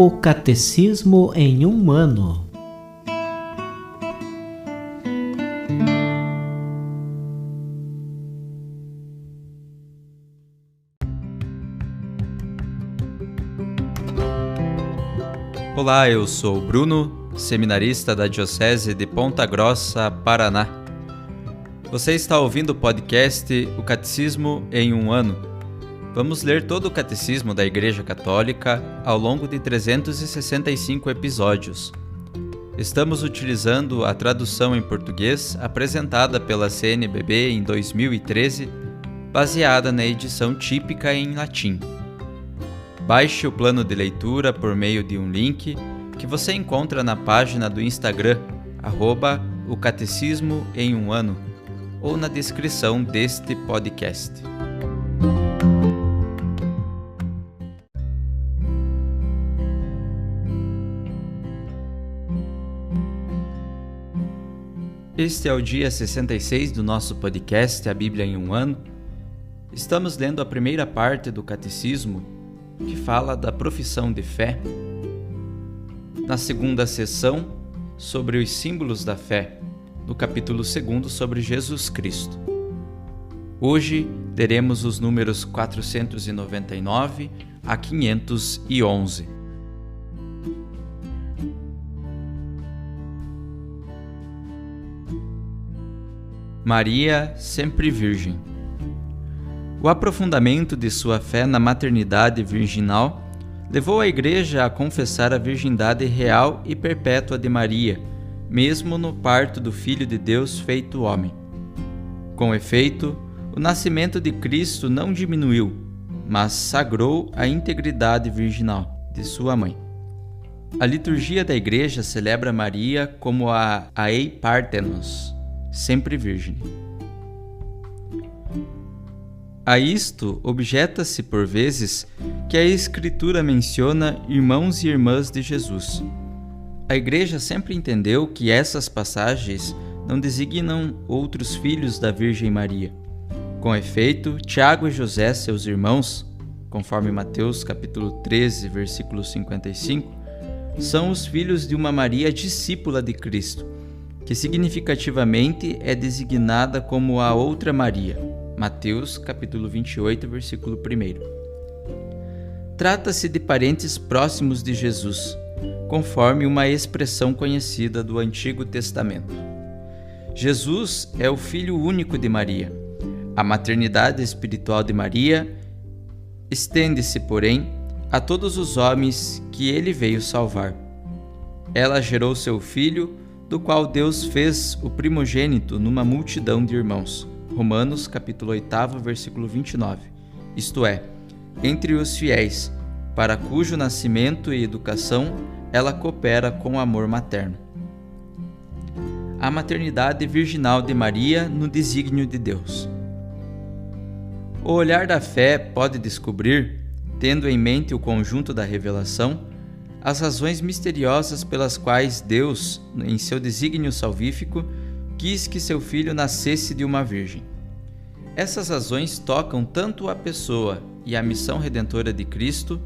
O Catecismo em um ano. Olá, eu sou o Bruno, seminarista da Diocese de Ponta Grossa, Paraná. Você está ouvindo o podcast O Catecismo em um ano. Vamos ler todo o Catecismo da Igreja Católica ao longo de 365 episódios. Estamos utilizando a tradução em português apresentada pela CNBB em 2013, baseada na edição típica em latim. Baixe o plano de leitura por meio de um link que você encontra na página do Instagram, @o Catecismo em um ano, ou na descrição deste podcast. Este é o dia 66 do nosso podcast A Bíblia em um ano. Estamos lendo a primeira parte do Catecismo, que fala da profissão de fé. Na segunda sessão, sobre os símbolos da fé, no capítulo 2 sobre Jesus Cristo. Hoje, teremos os números 499 a 511. Maria, sempre virgem. O aprofundamento de sua fé na maternidade virginal levou a Igreja a confessar a virgindade real e perpétua de Maria, mesmo no parto do Filho de Deus feito homem. Com efeito, o nascimento de Cristo não diminuiu, mas sagrou a integridade virginal de sua mãe. A liturgia da Igreja celebra Maria como a Ei Parthenos, sempre virgem. A isto objeta-se por vezes que a Escritura menciona irmãos e irmãs de Jesus. A Igreja sempre entendeu que essas passagens não designam outros filhos da Virgem Maria. Com efeito, Tiago e José, seus irmãos, conforme Mateus capítulo 13, versículo 55, são os filhos de uma Maria discípula de Cristo, que significativamente é designada como a outra Maria. Mateus capítulo 28, versículo 1. Trata-se de parentes próximos de Jesus, conforme uma expressão conhecida do Antigo Testamento. Jesus é o Filho único de Maria. A maternidade espiritual de Maria estende-se, porém, a todos os homens que ele veio salvar. Ela gerou seu Filho, do qual Deus fez o primogênito numa multidão de irmãos. Romanos capítulo 8, versículo 29. Isto é, entre os fiéis, para cujo nascimento e educação ela coopera com o amor materno. A maternidade virginal de Maria no desígnio de Deus. O olhar da fé pode descobrir, tendo em mente o conjunto da revelação, as razões misteriosas pelas quais Deus, em seu desígnio salvífico, quis que seu filho nascesse de uma virgem. Essas razões tocam tanto a pessoa e a missão redentora de Cristo,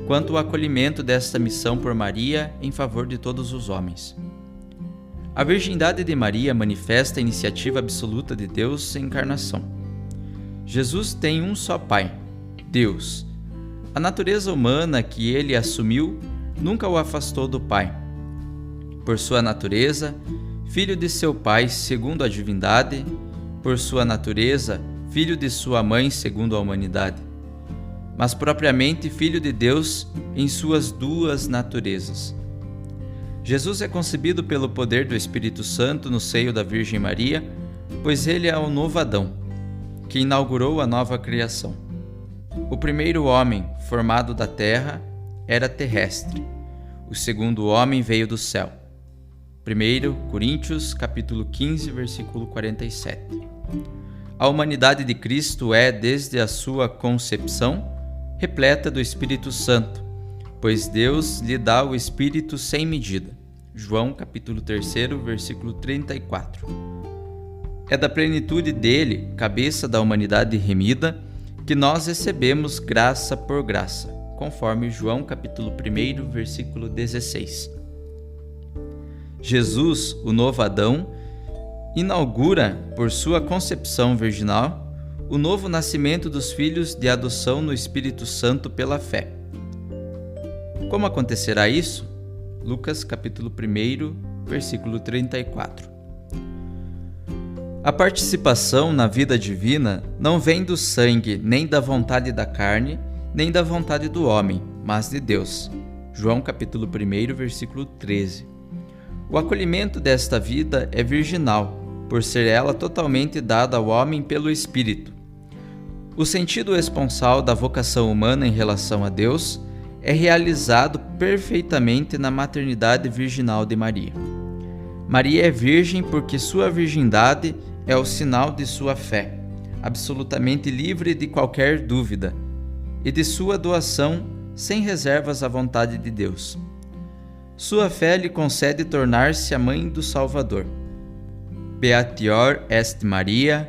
quanto o acolhimento desta missão por Maria em favor de todos os homens. A virgindade de Maria manifesta a iniciativa absoluta de Deus em encarnação. Jesus tem um só Pai, Deus. A natureza humana que ele assumiu nunca o afastou do Pai. Por sua natureza, filho de seu Pai segundo a divindade, por sua natureza, filho de sua mãe segundo a humanidade, mas propriamente filho de Deus em suas duas naturezas. Jesus é concebido pelo poder do Espírito Santo no seio da Virgem Maria, pois ele é o novo Adão, que inaugurou a nova criação. O primeiro homem, formado da terra, era terrestre. O segundo homem veio do céu. 1 Coríntios, capítulo 15, versículo 47. A humanidade de Cristo é, desde a sua concepção, repleta do Espírito Santo, pois Deus lhe dá o Espírito sem medida. João, capítulo 3, versículo 34. É da plenitude dele, cabeça da humanidade remida, que nós recebemos graça por graça. conforme João capítulo 1, versículo 16. Jesus, o novo Adão, inaugura, por sua concepção virginal, o novo nascimento dos filhos de adoção no Espírito Santo pela fé. Como acontecerá isso? Lucas capítulo 1, versículo 34. A participação na vida divina não vem do sangue, nem da vontade da carne, nem da vontade do homem, mas de Deus. João capítulo 1, versículo 13. O acolhimento desta vida é virginal, por ser ela totalmente dada ao homem pelo Espírito. O sentido esponsal da vocação humana em relação a Deus é realizado perfeitamente na maternidade virginal de Maria. Maria é virgem porque sua virgindade é o sinal de sua fé, absolutamente livre de qualquer dúvida, e de sua doação sem reservas à vontade de Deus. Sua fé lhe concede tornar-se a mãe do Salvador. Beatior est Maria,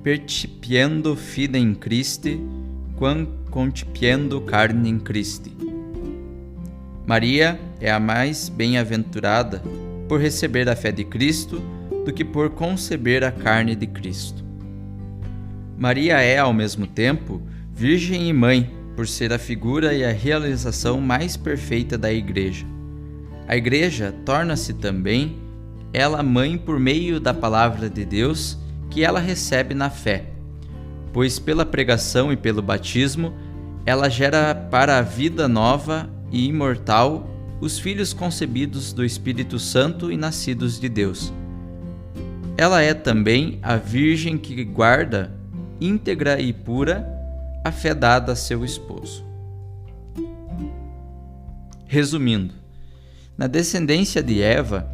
percipiendo fidem Christi, quam concipiendo carnem Christi. Maria é a mais bem-aventurada por receber a fé de Cristo do que por conceber a carne de Cristo. Maria é, ao mesmo tempo, virgem e mãe, por ser a figura e a realização mais perfeita da Igreja. A Igreja torna-se também ela mãe por meio da palavra de Deus que ela recebe na fé, pois pela pregação e pelo batismo ela gera para a vida nova e imortal os filhos concebidos do Espírito Santo e nascidos de Deus. Ela é também a Virgem que guarda, íntegra e pura, a fé dada a seu esposo. Resumindo, na descendência de Eva,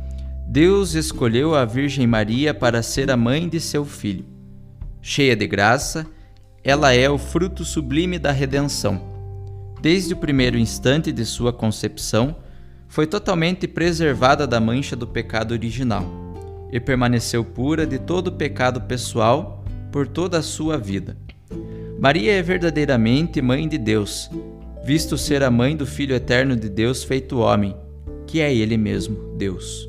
Deus escolheu a Virgem Maria para ser a mãe de seu filho. Cheia de graça, ela é o fruto sublime da redenção. Desde o primeiro instante de sua concepção, foi totalmente preservada da mancha do pecado original e permaneceu pura de todo o pecado pessoal por toda a sua vida. Maria é verdadeiramente mãe de Deus, visto ser a mãe do Filho eterno de Deus feito homem, que é Ele mesmo, Deus.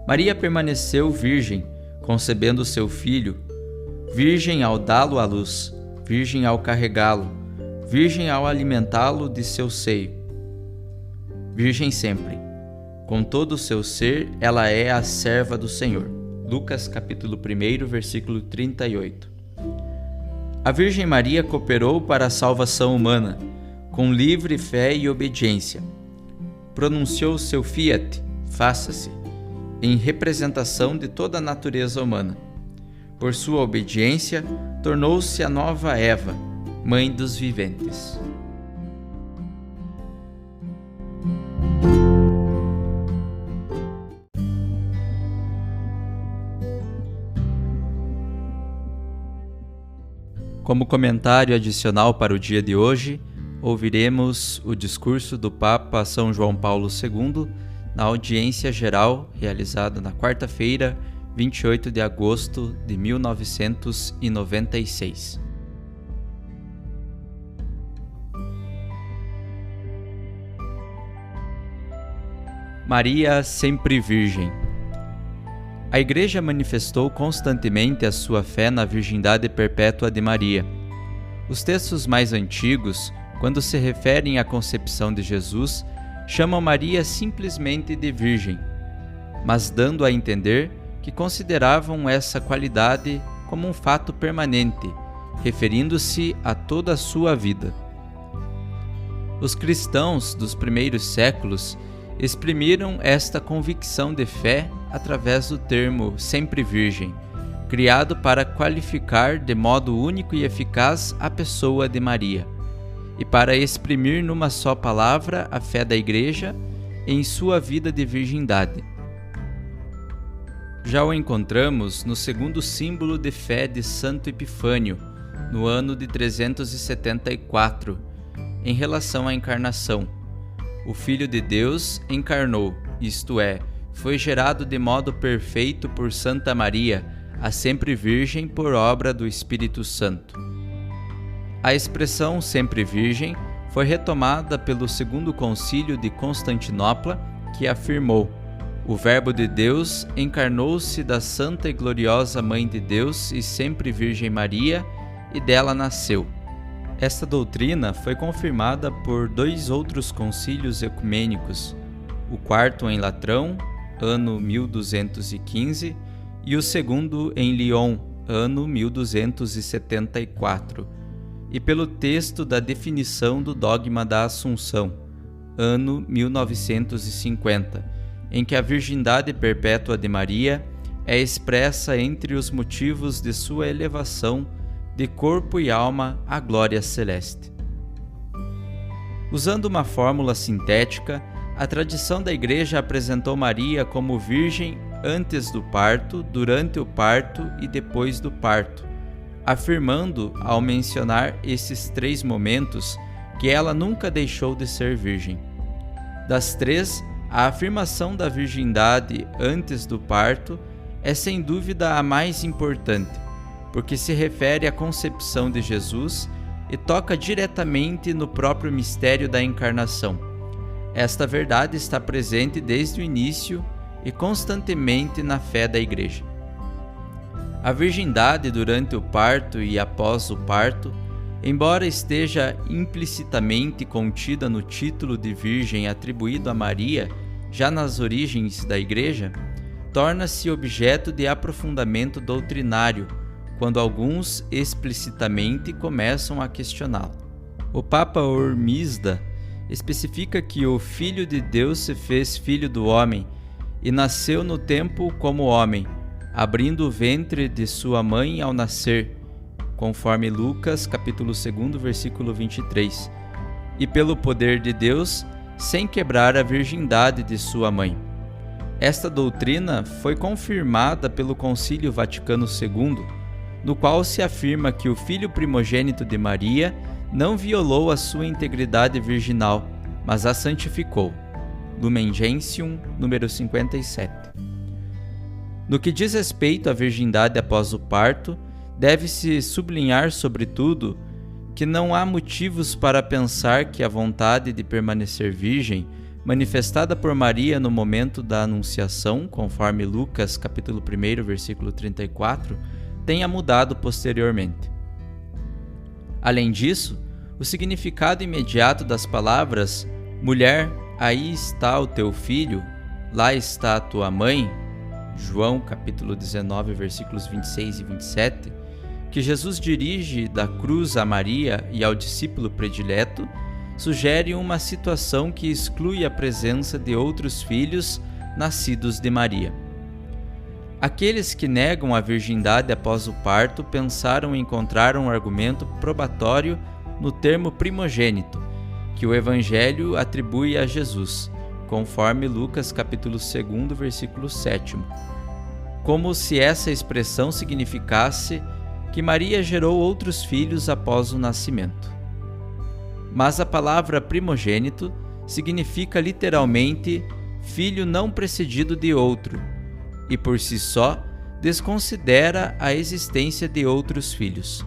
Maria permaneceu virgem, concebendo seu filho, virgem ao dá-lo à luz, virgem ao carregá-lo, virgem ao alimentá-lo de seu seio. Virgem sempre. Com todo o seu ser, ela é a serva do Senhor. Lucas capítulo 1, versículo 38. A Virgem Maria cooperou para a salvação humana, com livre fé e obediência. Pronunciou seu fiat, faça-se, em representação de toda a natureza humana. Por sua obediência, tornou-se a nova Eva, mãe dos viventes. Como comentário adicional para o dia de hoje, ouviremos o discurso do Papa São João Paulo II na audiência geral realizada na quarta-feira, 28 de agosto de 1996. Maria sempre Virgem. A Igreja manifestou constantemente a sua fé na virgindade perpétua de Maria. Os textos mais antigos, quando se referem à concepção de Jesus, chamam Maria simplesmente de Virgem, mas dando a entender que consideravam essa qualidade como um fato permanente, referindo-se a toda a sua vida. Os cristãos dos primeiros séculos exprimiram esta convicção de fé através do termo sempre virgem, criado para qualificar de modo único e eficaz a pessoa de Maria, e para exprimir numa só palavra a fé da Igreja em sua vida de virgindade. Já o encontramos no segundo símbolo de fé de Santo Epifânio, no ano de 374, em relação à encarnação. O Filho de Deus encarnou, isto é, foi gerado de modo perfeito por Santa Maria, a sempre Virgem por obra do Espírito Santo. A expressão sempre Virgem foi retomada pelo Segundo Concílio de Constantinopla, que afirmou: o Verbo de Deus encarnou-se da Santa e Gloriosa Mãe de Deus e sempre Virgem Maria, e dela nasceu. Esta doutrina foi confirmada por 2 outros concílios ecumênicos, o quarto em Latrão, ano 1215, e o segundo em Lyon, ano 1274, e pelo texto da definição do dogma da Assunção, ano 1950, em que a virgindade perpétua de Maria é expressa entre os motivos de sua elevação de corpo e alma à glória celeste. Usando uma fórmula sintética, a tradição da Igreja apresentou Maria como virgem antes do parto, durante o parto e depois do parto, afirmando, ao mencionar esses 3 momentos, que ela nunca deixou de ser virgem. Das 3, a afirmação da virgindade antes do parto é sem dúvida a mais importante, porque se refere à concepção de Jesus e toca diretamente no próprio mistério da encarnação. Esta verdade está presente desde o início e constantemente na fé da Igreja. A virgindade durante o parto e após o parto, embora esteja implicitamente contida no título de virgem atribuído a Maria já nas origens da Igreja, torna-se objeto de aprofundamento doutrinário, quando alguns explicitamente começam a questioná-la. O Papa Hormisda especifica que o Filho de Deus se fez filho do homem e nasceu no tempo como homem, abrindo o ventre de sua mãe ao nascer, conforme Lucas capítulo 2, versículo 23, e pelo poder de Deus, sem quebrar a virgindade de sua mãe. Esta doutrina foi confirmada pelo Concílio Vaticano II, no qual se afirma que o filho primogênito de Maria não violou a sua integridade virginal, mas a santificou. Lumen Gentium, número 57. No que diz respeito à virgindade após o parto, deve-se sublinhar, sobretudo, que não há motivos para pensar que a vontade de permanecer virgem, manifestada por Maria no momento da Anunciação, conforme Lucas capítulo 1, versículo 34, tenha mudado posteriormente. Além disso, o significado imediato das palavras "Mulher, aí está o teu filho, lá está a tua mãe", João capítulo 19, versículos 26 e 27, que Jesus dirige da cruz a Maria e ao discípulo predileto, sugere uma situação que exclui a presença de outros filhos nascidos de Maria. Aqueles que negam a virgindade após o parto pensaram encontrar um argumento probatório no termo primogênito, que o Evangelho atribui a Jesus, conforme Lucas capítulo 2, versículo 7, como se essa expressão significasse que Maria gerou outros filhos após o nascimento. Mas a palavra primogênito significa literalmente filho não precedido de outro, e por si só desconsidera a existência de outros filhos.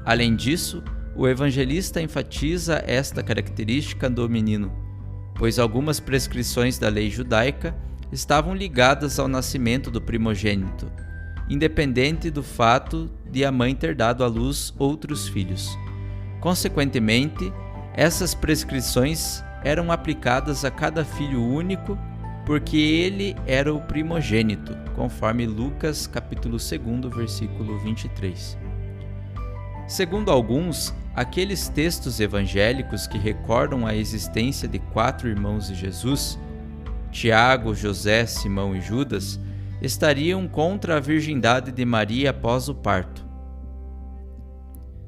Além disso, o evangelista enfatiza esta característica do menino, pois algumas prescrições da lei judaica estavam ligadas ao nascimento do primogênito, independente do fato de a mãe ter dado à luz outros filhos. Consequentemente, essas prescrições eram aplicadas a cada filho único, porque ele era o primogênito, conforme Lucas capítulo 2, versículo 23. Segundo alguns, aqueles textos evangélicos que recordam a existência de 4 irmãos de Jesus, Tiago, José, Simão e Judas, estariam contra a virgindade de Maria após o parto.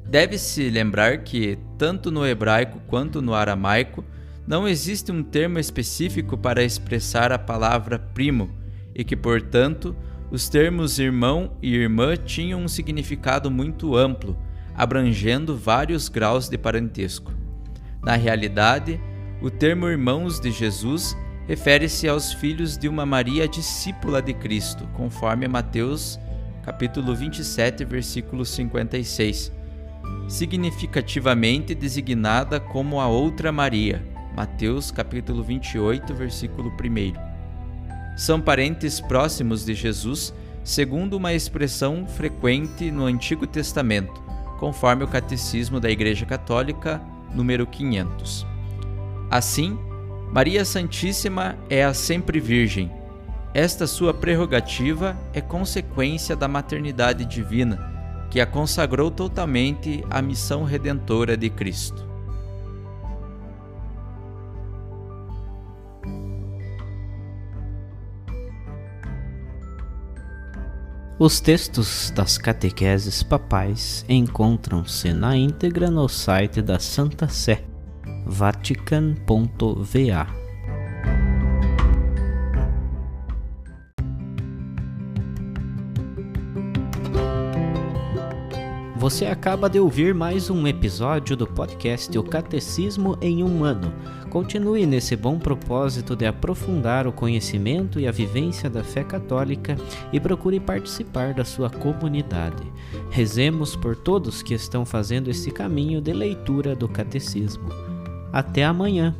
Deve-se lembrar que, tanto no hebraico quanto no aramaico, não existe um termo específico para expressar a palavra primo, e que, portanto, os termos irmão e irmã tinham um significado muito amplo, abrangendo vários graus de parentesco. Na realidade, o termo irmãos de Jesus refere-se aos filhos de uma Maria discípula de Cristo, conforme Mateus capítulo 27, versículo 56, significativamente designada como a outra Maria, Mateus capítulo 28, versículo 1. São parentes próximos de Jesus, segundo uma expressão frequente no Antigo Testamento, conforme o Catecismo da Igreja Católica, número 500. Assim, Maria Santíssima é a sempre Virgem. Esta sua prerrogativa é consequência da maternidade divina, que a consagrou totalmente à missão redentora de Cristo. Os textos das catequeses papais encontram-se na íntegra no site da Santa Sé, vatican.va. Você acaba de ouvir mais um episódio do podcast O Catecismo em um Ano. Continue nesse bom propósito de aprofundar o conhecimento e a vivência da fé católica e procure participar da sua comunidade. Rezemos por todos que estão fazendo esse caminho de leitura do Catecismo. Até amanhã!